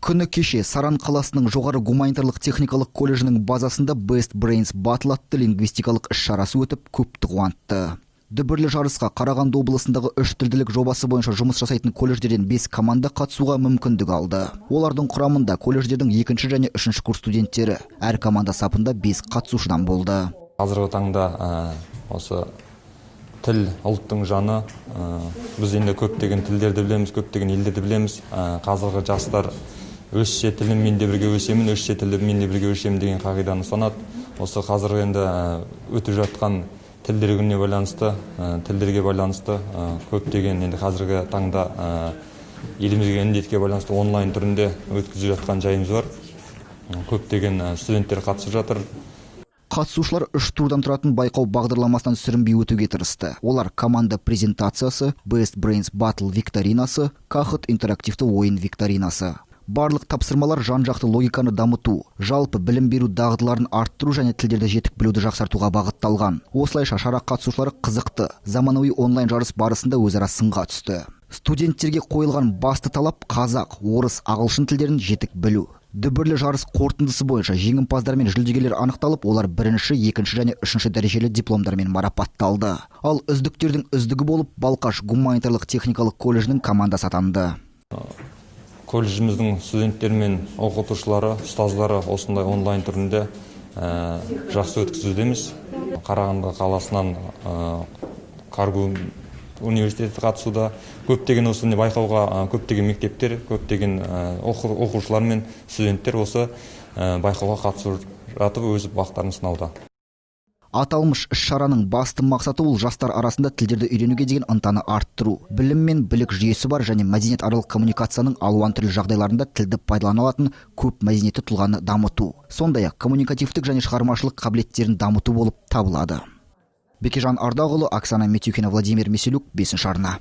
Күні кеше Саран қаласының жоғары гуманитарлық техникалық колледжінің базасында Best Brains Battle атты лингвистикалық іс-шарасы өтіп, көпті қуантты. Дүбірлі жарысқа Қарағанды облысындағы 3 тілділік жобасы бойынша жұмыс жасайтын колледждерден 5 команда қатысуға мүмкіндік алды. Олардың құрамында колледждердің 2 және 3 курс студенттері. Әр команда сапында 5 қатысушыдан болды. Қазіргі таңда осы тіл ұлттың жаны. Біз енді көптеген тілдерді білеміз, көптеген елдерді білеміз. Қазіргі жастар өсше тілім мен де бірге өсемін, өсше тілім мен де бірге өсемін деген қағиданы ұстанады. Осы қазіргі енді өтіп жатқан тілдерге байланысты көптеген енді қазіргі таңда елімізге індетке байланысты онлайн түрінде өткізіп жатқан жайымыз бар. Көптеген студенттер қатысып жатыр. Қатысушылар 3 турдан тұратын байқау бағдарламасынан сүрінбей өтуге тырысты. Олар команда презентациясы, Best Brains Battle викторинасы, Кахыт интерактивті ойын викторинасы. Барлық тапсырмалар жан-жақты логиканы дамыту, жалпы білім беру дағдыларын арттыру және тілдерді жетік білуді жақсартуға бағытталған. Осылайша шара қатысушылары қызықты, заманауи онлайн жарыс барысында өзара сынға түсті. Студенттерге қойылған басты талап қазақ, орыс, ағылшын тілдерін жетік білу. Дүбірлі жарыс қорытындысы бойынша жеңімпаздар мен жүлдегерлер анықталып, олар 1-ші, 2-ші және 3-ші дәрежелі дипломдармен марапатталды. Ал үздіктердің үздігі болып Балқаш гуманитарлық техникалық колледжінің командасы атанды. Колледжіміздің студенттері мен оқытушылары, ұстаздары осындай онлайн түрінде жақсы өткізудеміз. Қарағанды қаласынан Каргу университеті қатысуда. Көптеген осы байқауға көптеген мектептер, көптеген оқушылар мен студенттер осы байқауға қатысып жатып, өз бақтарын сынауда. Аталмыш іс-шараның басты мақсаты ол жастар арасында тілдерді үйренуге деген ынтаны арттыру. Білім мен білік жүйесі бар және мәдениет аралық коммуникацияның алуан түрлі жағдайларында тілді пайдалана алатын көп мәдениетті тұлғаны дамыту. Сондай-ақ коммуникативтік және шығармашылық қабілеттерін дамыту болып табылады. Бекежан Ардағұлы, Оксана Метюхина, Владимир Меселюк, 5-ші арна.